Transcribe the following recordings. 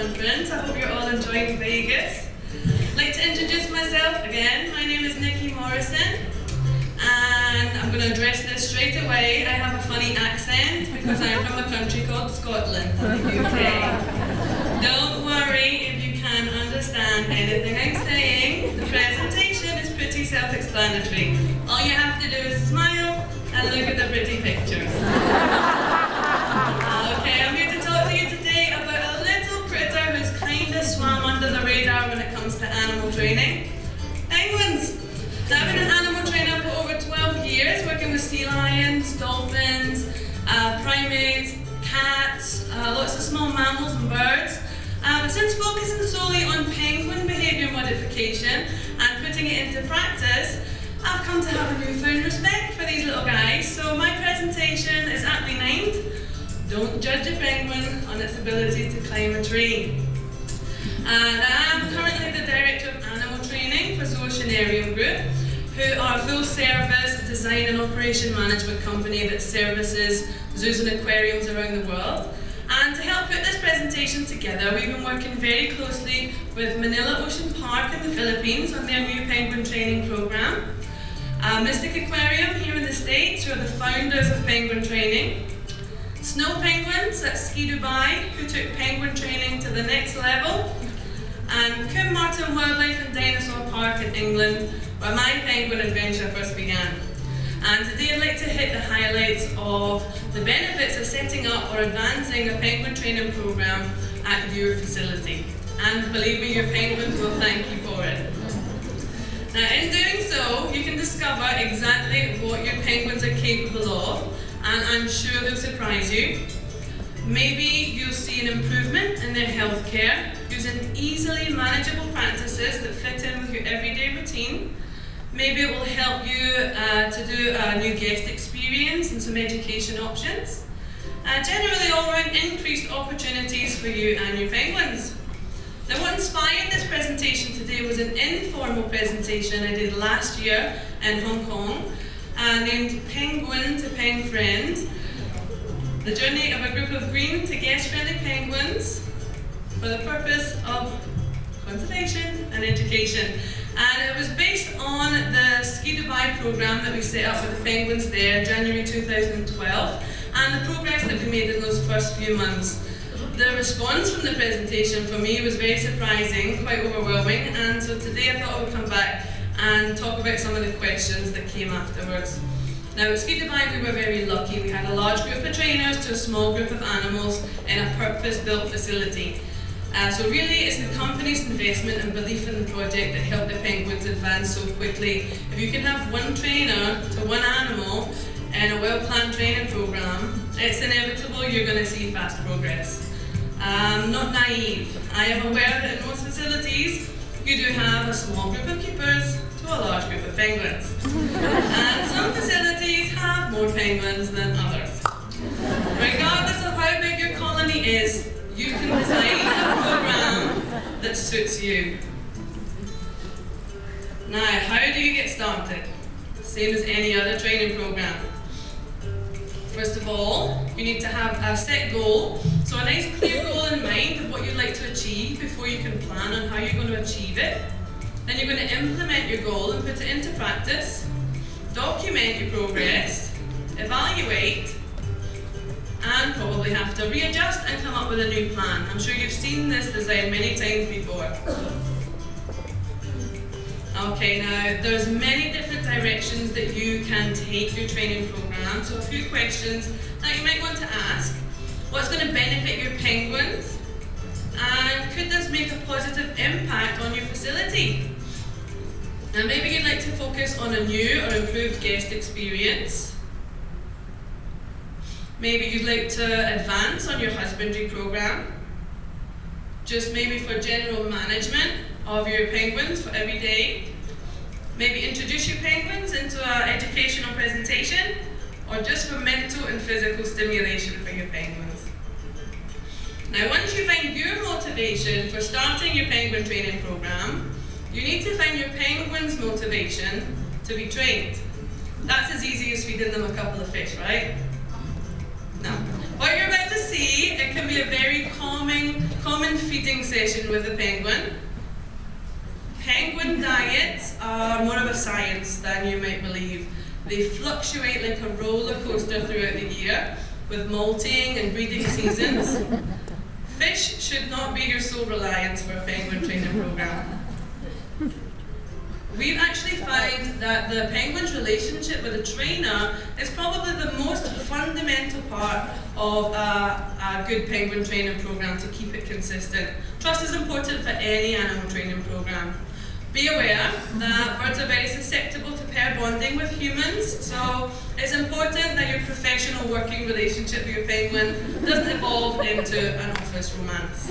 conference. I hope you're all enjoying Vegas. I'd like to introduce myself again. My name is Nikki Morrison, and I'm going to address this straight away. I have a funny accent because I'm from a country called Scotland in the UK. Don't worry if you can't understand anything I'm saying. The presentation is pretty self-explanatory. All you have to do is smile and look at the pretty pictures. Okay, I'm here to talk to you today about a little critter who's kind of swam under the radar when it comes to animal training. Penguins. Now, I've been an animal trainer for over 12 years, working with sea lions, dolphins, primates, cats, lots of small mammals and birds. But since focusing solely on penguin behaviour modification and putting it into practice, I've come to have a newfound respect for these little guys. So my presentation is aptly named, Don't Judge a Penguin on Its Ability to Climb a Tree. And I'm currently the Director of Animal Training for Zoceanarium Group, who are a full-service design and operation management company that services zoos and aquariums around the world. And to help put this presentation together, we've been working very closely with Manila Ocean Park in the Philippines on their new penguin training program. Mystic Aquarium here in the States, who are the founders of penguin training. Snow Penguins at Ski Dubai, who took penguin training to the next level. And Coombe Martin Wildlife and Dinosaur Park in England, where my penguin adventure first began. And today I'd like to hit the highlights of the benefits of setting up or advancing a penguin training program at your facility. And believe me, your penguins will thank you for it. Now, in doing so, you can discover exactly what your penguins are capable of, and I'm sure they'll surprise you. Maybe you'll see an improvement in their health care using easily manageable practices that fit in with your everyday routine. Maybe it will help you to do a new guest experience and some education options. Generally all around increased opportunities for you and your penguins. Now, what inspired this presentation today was an informal presentation I did last year in Hong Kong, named Penguin to Peng Friend, the journey of a group of green to guest-friendly penguins for the purpose of conservation and education. And it was based on the Ski Dubai program that we set up with the penguins there in January 2012, and the progress that we made in those first few months. The response from the presentation for me was very surprising, quite overwhelming, and so today I thought I would come back and talk about some of the questions that came afterwards. Now, at Ski Dubai we were very lucky. We had a large group of trainers to a small group of animals in a purpose-built facility. So really it's the company's investment and belief in the project that helped the penguins advance so quickly. If you can have one trainer to one animal in a well-planned training program, it's inevitable you're going to see fast progress. Not naive. I am aware that in most facilities you do have a small group of keepers to a large group of penguins. And some facilities have more penguins than others. Regardless of how big your colony is, you can design a program that suits you. Now, how do you get started? Same as any other training program. First of all, you need to have a set goal, so a nice clear goal in mind of what you'd like to achieve before you can plan on how you're going to achieve it. Then you're going to implement your goal and put it into practice, document your progress, evaluate, and probably have to readjust and come up with a new plan. I'm sure you've seen this design many times before. Okay, now there's many different directions that you can take your training program, so a few questions that you might want to ask. What's going to benefit your penguins? And could this make a positive impact on your facility? Now maybe you'd like to focus on a new or improved guest experience. Maybe you'd like to advance on your husbandry program. Just maybe for general management of your penguins for every day. Maybe introduce your penguins into an educational presentation, or just for mental and physical stimulation for your penguins. Now, once you find your motivation for starting your penguin training program, you need to find your penguins' motivation to be trained. That's as easy as feeding them a couple of fish, right? Now, what you're about to see, it can be a very common feeding session with a penguin. Penguin diets are more of a science than you might believe. They fluctuate like a roller coaster throughout the year, with molting and breeding seasons. Fish should not be your sole reliance for a penguin training program. We've actually found that the penguin's relationship with a trainer is probably the most fundamental part of a good penguin training program to keep it consistent. Trust is important for any animal training program. Be aware that birds are very susceptible to pair bonding with humans, so it's important that your professional working relationship with your penguin doesn't evolve into an office romance.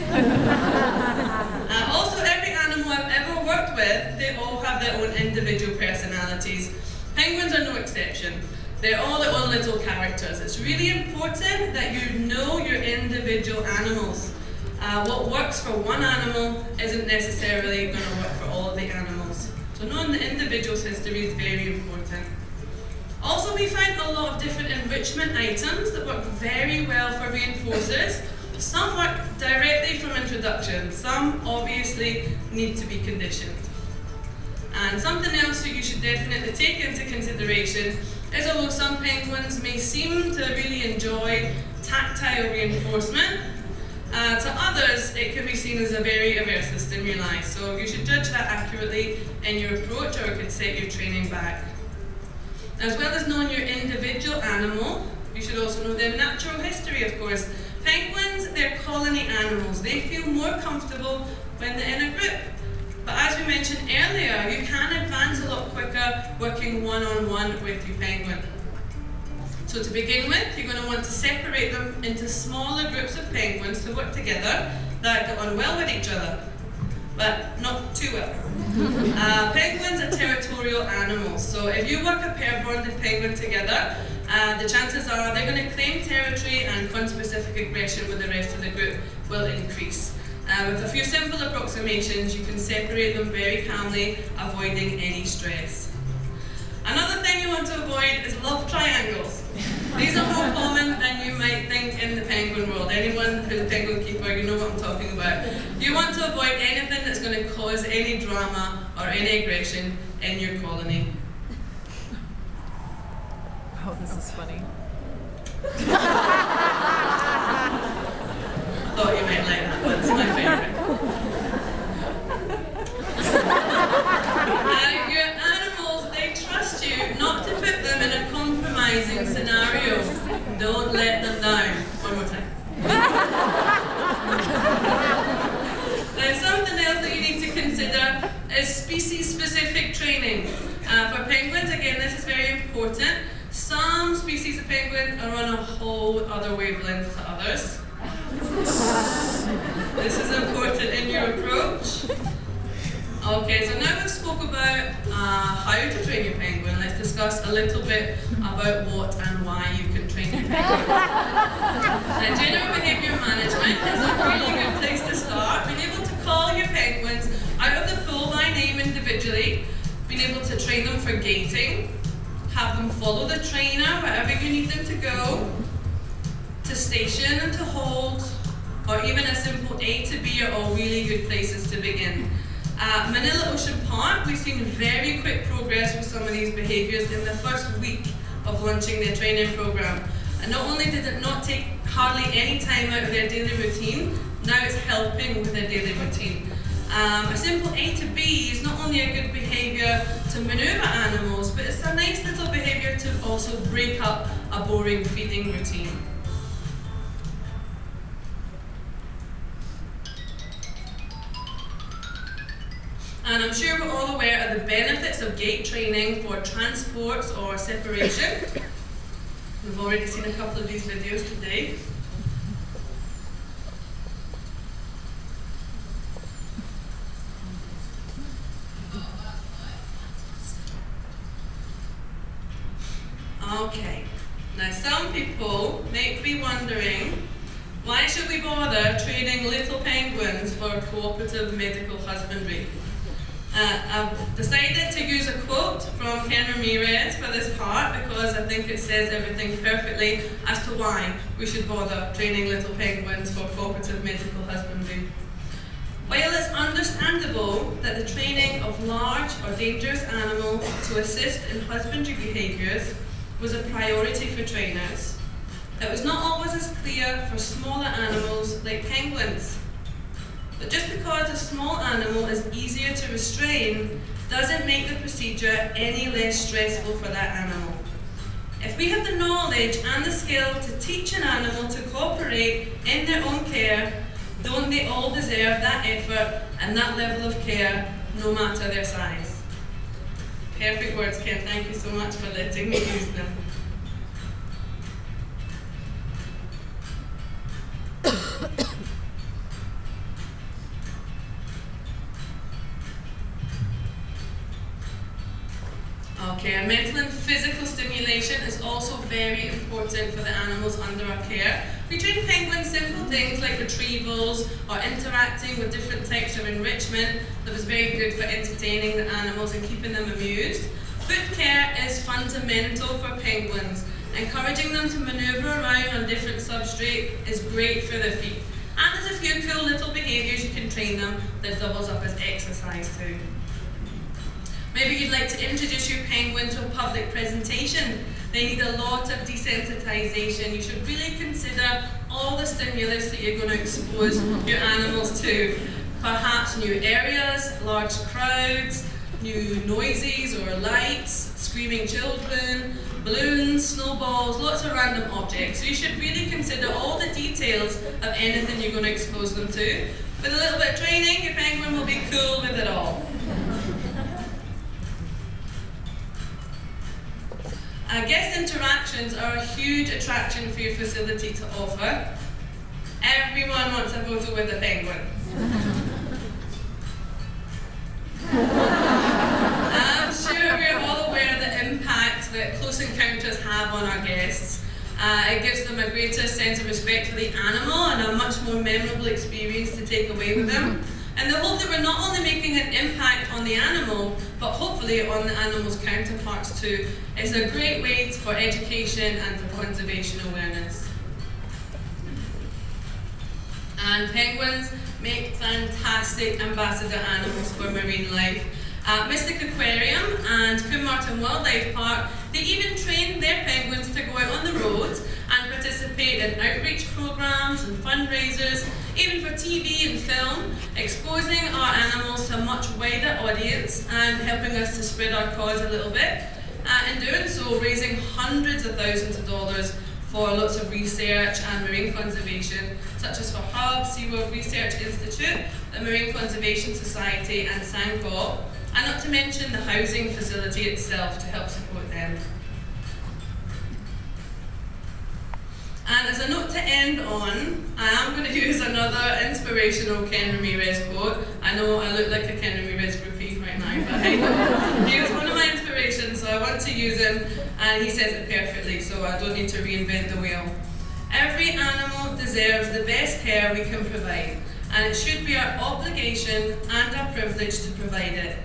Also, every animal I've ever worked with, they all have their own individual personalities. Penguins are no exception. They're all their own little characters. It's really important that you know your individual animals. What works for one animal isn't necessarily going to work for all of the animals. So knowing the individual's history is very important. Also, we find a lot of different enrichment items that work very well for reinforcers. Some work directly from introduction. Some obviously need to be conditioned. And something else that you should definitely take into consideration is, although some penguins may seem to really enjoy tactile reinforcement, to others, it can be seen as a very aversive stimuli, so you should judge that accurately in your approach, or it could set your training back. As well as knowing your individual animal, you should also know their natural history, of course. Penguins, they're colony animals. They feel more comfortable when they're in a group. But as we mentioned earlier, you can advance a lot quicker working one-on-one with your penguin. So to begin with, you're going to want to separate them into smaller groups of penguins to work together that get on well with each other, but not too well. Penguins are territorial animals, so if you work a pair-bonded penguin together, the chances are they're going to claim territory, and conspecific aggression with the rest of the group will increase. With a few simple approximations, you can separate them very calmly, avoiding any stress. Another thing you want to avoid is love triangles. These are more common than you might think in the penguin world. Anyone who's a penguin keeper, you know what I'm talking about. You want to avoid anything that's going to cause any drama or any aggression in your colony. Oh, this is funny. I thought you might like that one, it's my favourite. Your animals, they trust you not to put them in a compromising scenario. Don't let them down. One more time. Now, something else that you need to consider is species-specific training. For penguins, again, this is very important. Some species of penguin are on a whole other wavelength to others. This is important in your approach. Okay, so now we've spoke about how to train your penguin. Let's discuss a little bit about what and why you can train your penguin. Now, general behaviour management is a really good place to start. Being able to call your penguins out of the pool by name individually, being able to train them for gating, have them follow the trainer wherever you need them to go, to station and to hold, or even a simple A to B are all really good places to begin. Manila Ocean Park, we've seen very quick progress with some of these behaviours in the first week of launching their training program. And not only did it not take hardly any time out of their daily routine, now it's helping with their daily routine. A simple A to B is not only a good behaviour to manoeuvre animals, but it's a nice little behaviour to also break up a boring feeding routine. And I'm sure we're all aware of the benefits of gate training for transports or separation. We've already seen a couple of these videos today. Okay, now some people may be wondering, why should we bother training little penguins for cooperative medical husbandry? I've decided to use a quote from Ken Ramirez for this part because I think it says everything perfectly as to why we should bother training little penguins for cooperative medical husbandry. While it's understandable that the training of large or dangerous animals to assist in husbandry behaviours was a priority for trainers, it was not always as clear for smaller animals like penguins. But just because a small animal is easier to restrain doesn't make the procedure any less stressful for that animal. If we have the knowledge and the skill to teach an animal to cooperate in their own care, don't they all deserve that effort and that level of care, no matter their size? Perfect words, Ken. Thank you so much for letting me use them. Okay, and mental and physical stimulation is also very important for the animals under our care. We train penguins simple things like retrievals or interacting with different types of enrichment that was very good for entertaining the animals and keeping them amused. Foot care is fundamental for penguins. Encouraging them to maneuver around on different substrate is great for their feet. And there's a few cool little behaviours you can train them that doubles up as exercise too. Maybe you'd like to introduce your penguin to a public presentation. They need a lot of desensitization. You should really consider all the stimulus that you're going to expose your animals to. Perhaps new areas, large crowds, new noises or lights, screaming children, balloons, snowballs, lots of random objects. So you should really consider all the details of anything you're going to expose them to. With a little bit of training, your penguin will be cool with it all. Guest interactions are a huge attraction for your facility to offer. Everyone wants a photo with a penguin. I'm sure we're all aware of the impact that close encounters have on our guests. It gives them a greater sense of respect for the animal and a much more memorable experience to take away with them. And they hope that we're not only making an impact on the animal, but hopefully on the animal's counterparts too. It's a great way for education and for conservation awareness. And penguins make fantastic ambassador animals for marine life. At Mystic Aquarium and Coombe Martin Wildlife Park, they even train their penguins to go out on the road and participate in outreach programs and fundraisers, even for TV and film, exposing our animals to a much wider audience and helping us to spread our cause a little bit. In doing so, raising hundreds of thousands of dollars for lots of research and marine conservation, such as for HUB, SeaWorld Research Institute, the Marine Conservation Society and SANCOP, and not to mention the housing facility itself to help support them. And as a note to end on, I am going to use another inspirational Ken Ramirez quote. I know I look like a Ken Ramirez groupie right now, but I know he was one of my inspirations, so I want to use him, and he says it perfectly, so I don't need to reinvent the wheel. Every animal deserves the best care we can provide, and it should be our obligation and our privilege to provide it.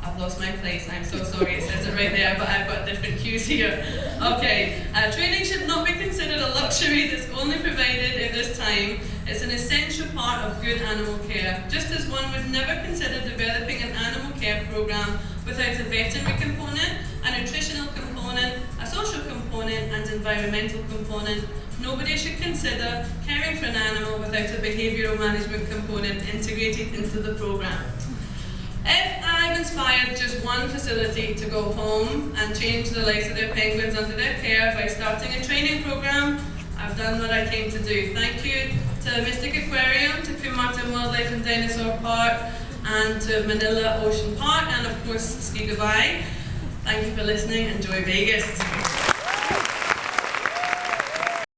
I've lost my place, I'm so sorry, it says it right there, but I've got different cues here. Okay, training should not be considered a luxury that's only provided at this time. It's an essential part of good animal care, just as one would never consider developing an animal care program without a veterinary component, a nutritional component, a social component, and environmental component. Nobody should consider caring for an animal without a behavioural management component integrated into the program. If I've inspired just one facility to go home and change the lives of their penguins under their care by starting a training program, I've done what I came to do. Thank you to Mystic Aquarium, to Coombe Martin Wildlife and Dinosaur Park, and to Manila Ocean Park, and of course, Ski Goodbye. Thank you for listening. Enjoy Vegas.